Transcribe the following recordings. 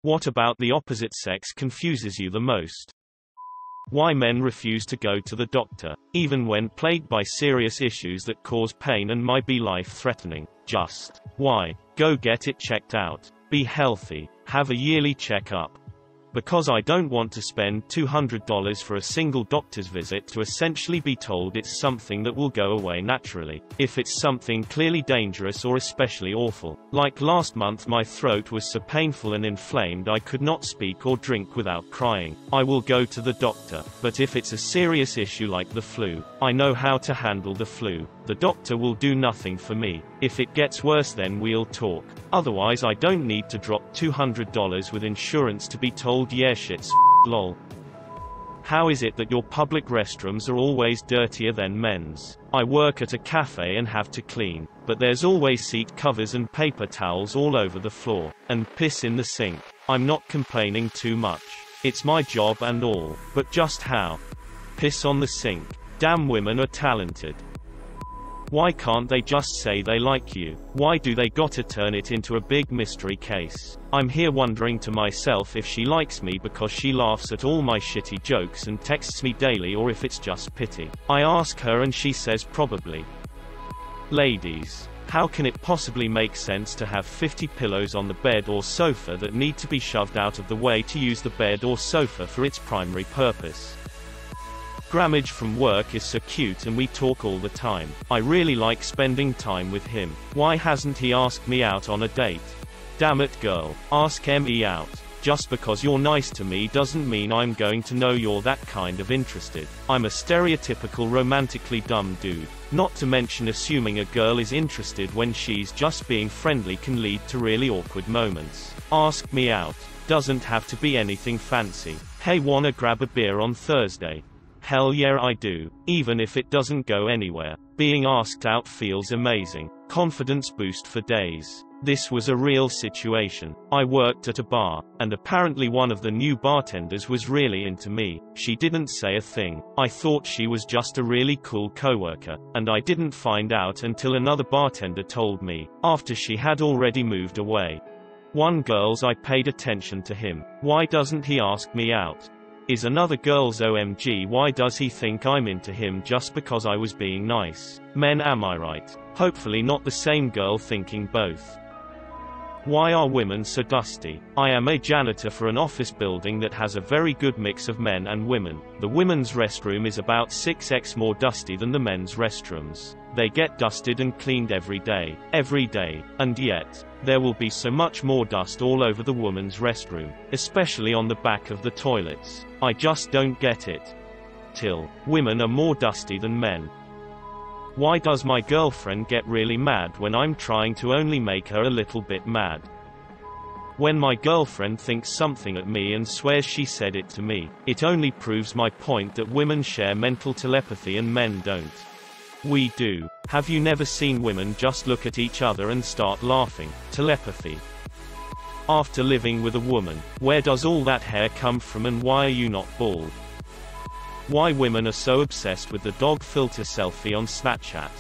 What about the opposite sex confuses you the most? Why men refuse to go to the doctor, even when plagued by serious issues that cause pain and might be life-threatening. Just why? Go get it checked out. Be healthy. Have a yearly checkup. Because I don't want to spend $200 for a single doctor's visit to essentially be told it's something that will go away naturally. If it's something clearly dangerous or especially awful, like last month my throat was so painful and inflamed I could not speak or drink without crying, I will go to the doctor. But if it's a serious issue like the flu, I know how to handle the flu. The doctor will do nothing for me. If it gets worse then we'll talk. Otherwise I don't need to drop $200 with insurance to be told yeah shit's lol. How is it that your public restrooms are always dirtier than men's? I work at a cafe and have to clean, but there's always seat covers and paper towels all over the floor, and piss in the sink. I'm not complaining too much. It's my job and all, but just how? Piss on the sink. Damn, women are talented. Why can't they just say they like you? Why do they gotta turn it into a big mystery case? I'm here wondering to myself if she likes me because she laughs at all my shitty jokes and texts me daily, or if it's just pity. I ask her and she says probably. Ladies, how can it possibly make sense to have 50 pillows on the bed or sofa that need to be shoved out of the way to use the bed or sofa for its primary purpose? Grammage from work is so cute and we talk all the time. I really like spending time with him. Why hasn't he asked me out on a date? Damn it girl, ask me out. Just because you're nice to me doesn't mean I'm going to know you're that kind of interested. I'm a stereotypical romantically dumb dude. Not to mention assuming a girl is interested when she's just being friendly can lead to really awkward moments. Ask me out. Doesn't have to be anything fancy. Hey, wanna grab a beer on Thursday? Hell yeah I do, even if it doesn't go anywhere. Being asked out feels amazing. Confidence boost for days. This was a real situation. I worked at a bar, and apparently one of the new bartenders was really into me. She didn't say a thing. I thought she was just a really cool coworker, and I didn't find out until another bartender told me, after she had already moved away. One girl's I paid attention to him. Why doesn't he ask me out? Is another girl's OMG why does he think I'm into him just because I was being nice? Men, am I right? Hopefully not the same girl thinking both. Why are women so dusty? I am a janitor for an office building that has a very good mix of men and women. The women's restroom is about 6x more dusty than the men's restrooms. They get dusted and cleaned every day, and yet, there will be so much more dust all over the woman's restroom, especially on the back of the toilets. I just don't get it. Till, women are more dusty than men. Why does my girlfriend get really mad when I'm trying to only make her a little bit mad? When my girlfriend thinks something at me and swears she said it to me, it only proves my point that women share mental telepathy and men don't. We do. Have you never seen women just look at each other and start laughing? Telepathy. After living with a woman, where does all that hair come from and why are you not bald? Why women are so obsessed with the dog filter selfie on Snapchat?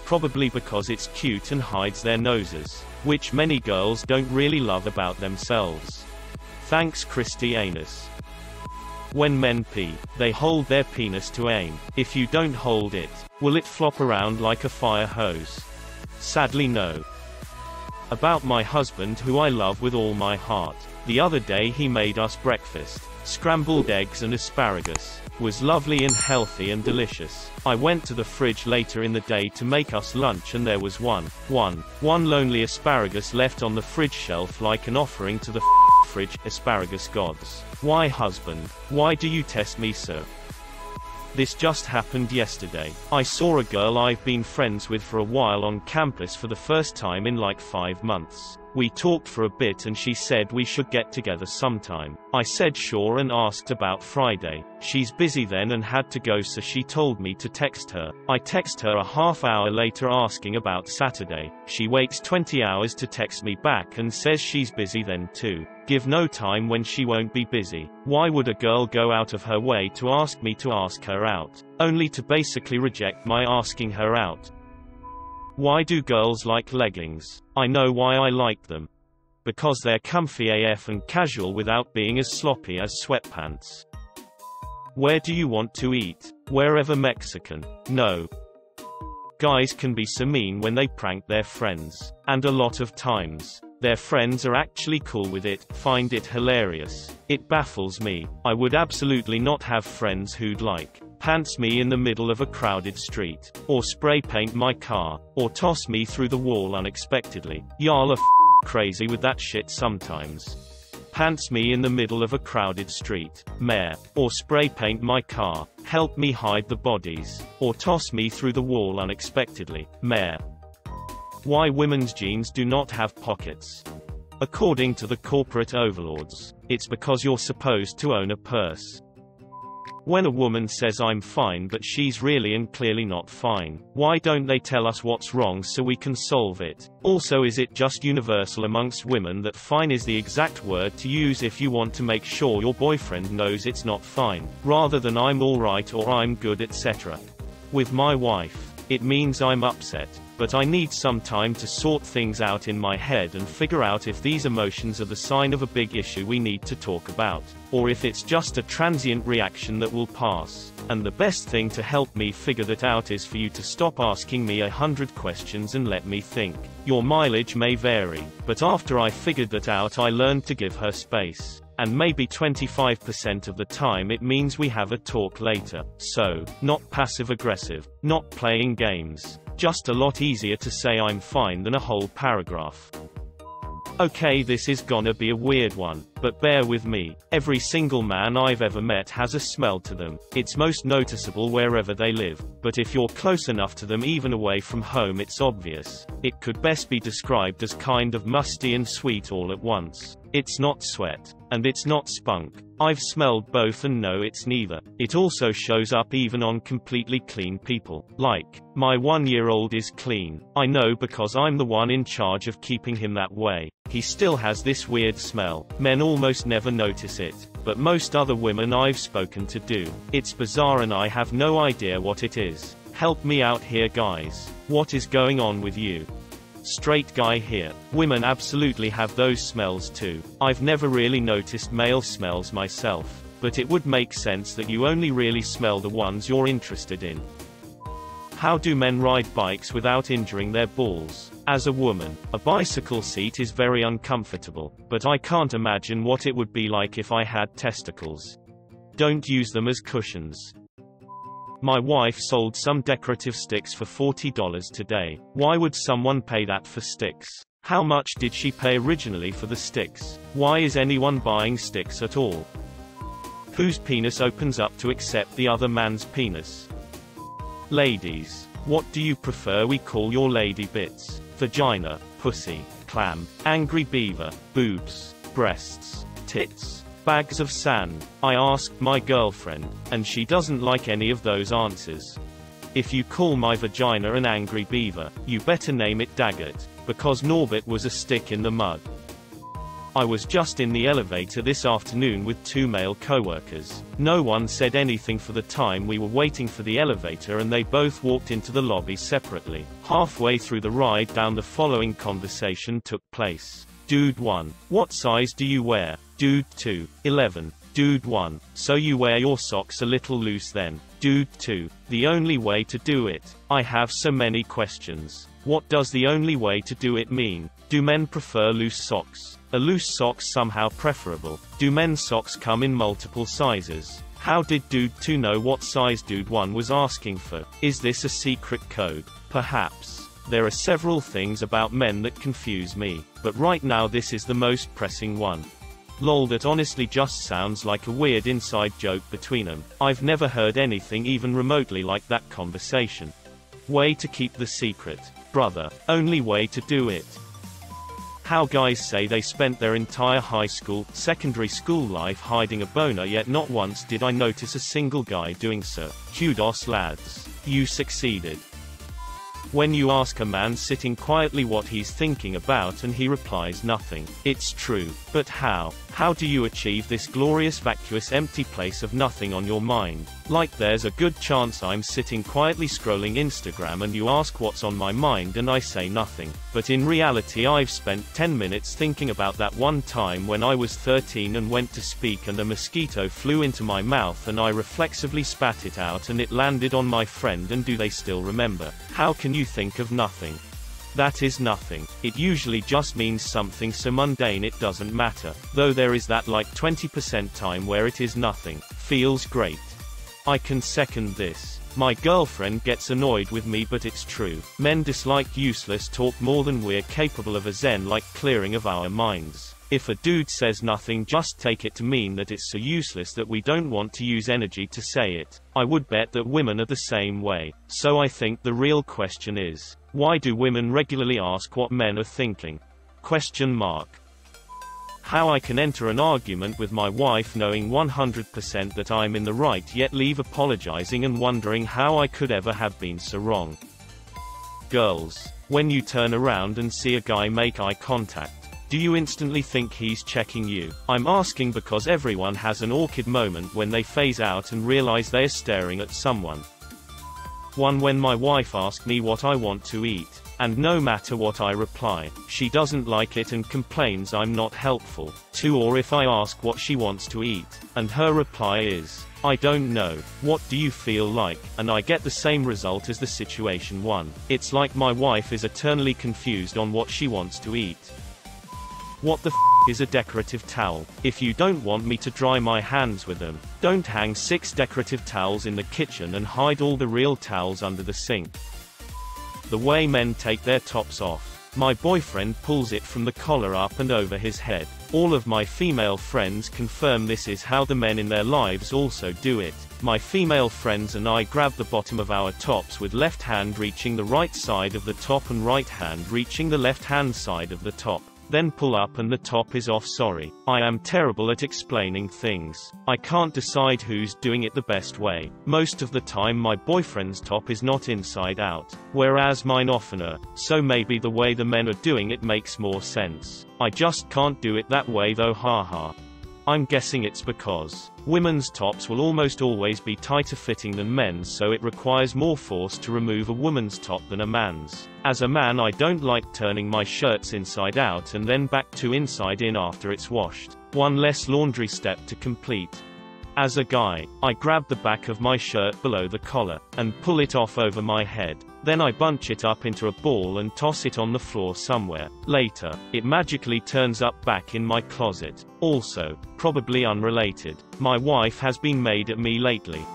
Probably because it's cute and hides their noses, which many girls don't really love about themselves. Thanks Christy Anus. When men pee, they hold their penis to aim. If you don't hold it, will it flop around like a fire hose? Sadly no. About my husband who I love with all my heart. The other day he made us breakfast. Scrambled eggs and asparagus. Was lovely and healthy and delicious. I went to the fridge later in the day to make us lunch and there was one lonely asparagus left on the fridge shelf like an offering to the fridge asparagus gods. Why husband? Why do you test me so? This just happened yesterday. I saw a girl I've been friends with for a while on campus for the first time in like 5 months. We talked for a bit and she said we should get together sometime. I said sure and asked about Friday. She's busy then and had to go so she told me to text her. I text her a half hour later asking about Saturday. She waits 20 hours to text me back and says she's busy then too. Give no time when she won't be busy. Why would a girl go out of her way to ask me to ask her out, only to basically reject my asking her out? Why do girls like leggings? I know why I like them. Because they're comfy AF and casual without being as sloppy as sweatpants. Where do you want to eat? Wherever Mexican. No. Guys can be so mean when they prank their friends. And a lot of times, their friends are actually cool with it, find it hilarious. It baffles me. I would absolutely not have friends who'd like, pants me in the middle of a crowded street, or spray paint my car, or toss me through the wall unexpectedly. Y'all are crazy with that shit sometimes. Pants me in the middle of a crowded street, mare, or spray paint my car, help me hide the bodies, or toss me through the wall unexpectedly, mare. Why women's jeans do not have pockets. According to the corporate overlords, it's because you're supposed to own a purse. When a woman says I'm fine but she's really and clearly not fine, why don't they tell us what's wrong so we can solve it? Also, is it just universal amongst women that fine is the exact word to use if you want to make sure your boyfriend knows it's not fine, rather than I'm alright or I'm good, etc.? With my wife, it means I'm upset, but I need some time to sort things out in my head and figure out if these emotions are the sign of a big issue we need to talk about, or if it's just a transient reaction that will pass. And the best thing to help me figure that out is for you to stop asking me 100 questions and let me think. Your mileage may vary, but after I figured that out, I learned to give her space. And maybe 25% of the time it means we have a talk later. So, not passive-aggressive, not playing games. Just a lot easier to say I'm fine than a whole paragraph. Okay, this is gonna be a weird one, but bear with me. Every single man I've ever met has a smell to them. It's most noticeable wherever they live, but if you're close enough to them even away from home it's obvious. It could best be described as kind of musty and sweet all at once. It's not sweat. And it's not spunk. I've smelled both and know it's neither. It also shows up even on completely clean people. Like, my 1-year-old is clean. I know because I'm the one in charge of keeping him that way. He still has this weird smell. Men almost never notice it, but most other women I've spoken to do. It's bizarre and I have no idea what it is. Help me out here, guys. What is going on with you? Straight guy here. Women absolutely have those smells too. I've never really noticed male smells myself, but it would make sense that you only really smell the ones you're interested in. How do men ride bikes without injuring their balls? As a woman, a bicycle seat is very uncomfortable, but I can't imagine what it would be like if I had testicles. Don't use them as cushions. My wife sold some decorative sticks for $40 today. Why would someone pay that for sticks? How much did she pay originally for the sticks? Why is anyone buying sticks at all? Whose penis opens up to accept the other man's penis? Ladies, what do you prefer we call your lady bits? Vagina, pussy, clam, angry beaver, boobs, breasts, tits, bags of sand? I asked my girlfriend, and she doesn't like any of those answers. If you call my vagina an angry beaver, you better name it Daggett, because Norbert was a stick in the mud. I was just in the elevator this afternoon with 2 male coworkers. No one said anything for the time we were waiting for the elevator and they both walked into the lobby separately. Halfway through the ride down the following conversation took place. Dude 1. What size do you wear? Dude 2. 11. Dude 1. So you wear your socks a little loose then? Dude 2. The only way to do it. I have so many questions. What does the only way to do it mean? Do men prefer loose socks? Are loose socks somehow preferable? Do men's socks come in multiple sizes? How did Dude 2 know what size Dude 1 was asking for? Is this a secret code? Perhaps. There are several things about men that confuse me, but right now this is the most pressing one. Lol, that honestly just sounds like a weird inside joke between them. I've never heard anything even remotely like that conversation. Way to keep the secret. Brother. Only way to do it. How guys say they spent their entire high school, secondary school life hiding a boner, yet not once did I notice a single guy doing so. Kudos lads. You succeeded. When you ask a man sitting quietly what he's thinking about and he replies nothing. It's true. But how? How do you achieve this glorious vacuous empty place of nothing on your mind? Like there's a good chance I'm sitting quietly scrolling Instagram and you ask what's on my mind and I say nothing. But in reality I've spent 10 minutes thinking about that one time when I was 13 and went to speak and a mosquito flew into my mouth and I reflexively spat it out and it landed on my friend, and do they still remember? How can you think of nothing? That is nothing. It usually just means something so mundane it doesn't matter. Though there is that like 20% time where it is nothing. Feels great. I can second this. My girlfriend gets annoyed with me, but it's true. Men dislike useless talk more than we're capable of a zen-like clearing of our minds. If a dude says nothing, just take it to mean that it's so useless that we don't want to use energy to say it. I would bet that women are the same way. So I think the real question is, why do women regularly ask what men are thinking? Question mark. How I can enter an argument with my wife knowing 100% that I'm in the right yet leave apologizing and wondering how I could ever have been so wrong. Girls. When you turn around and see a guy make eye contact, do you instantly think he's checking you? I'm asking because everyone has an awkward moment when they phase out and realize they're staring at someone. 1. When my wife asks me what I want to eat, and no matter what I reply, she doesn't like it and complains I'm not helpful. 2. Or if I ask what she wants to eat, and her reply is, I don't know, what do you feel like? And I get the same result as the situation 1. It's like my wife is eternally confused on what she wants to eat. What the f is a decorative towel? If you don't want me to dry my hands with them, don't hang 6 decorative towels in the kitchen and hide all the real towels under the sink. The way men take their tops off. My boyfriend pulls it from the collar up and over his head. All of my female friends confirm this is how the men in their lives also do it. My female friends and I grab the bottom of our tops with left hand reaching the right side of the top and right hand reaching the left hand side of the top. Then pull up and the top is off. Sorry. I am terrible at explaining things. I can't decide who's doing it the best way. Most of the time my boyfriend's top is not inside out, whereas mine often are, so maybe the way the men are doing it makes more sense. I just can't do it that way though, haha. I'm guessing it's because women's tops will almost always be tighter fitting than men's, so it requires more force to remove a woman's top than a man's. As a man I don't like turning my shirts inside out and then back to inside in after it's washed. One less laundry step to complete. As a guy, I grab the back of my shirt below the collar, and pull it off over my head. Then I bunch it up into a ball and toss it on the floor somewhere. Later, it magically turns up back in my closet. Also, probably unrelated, my wife has been made at me lately.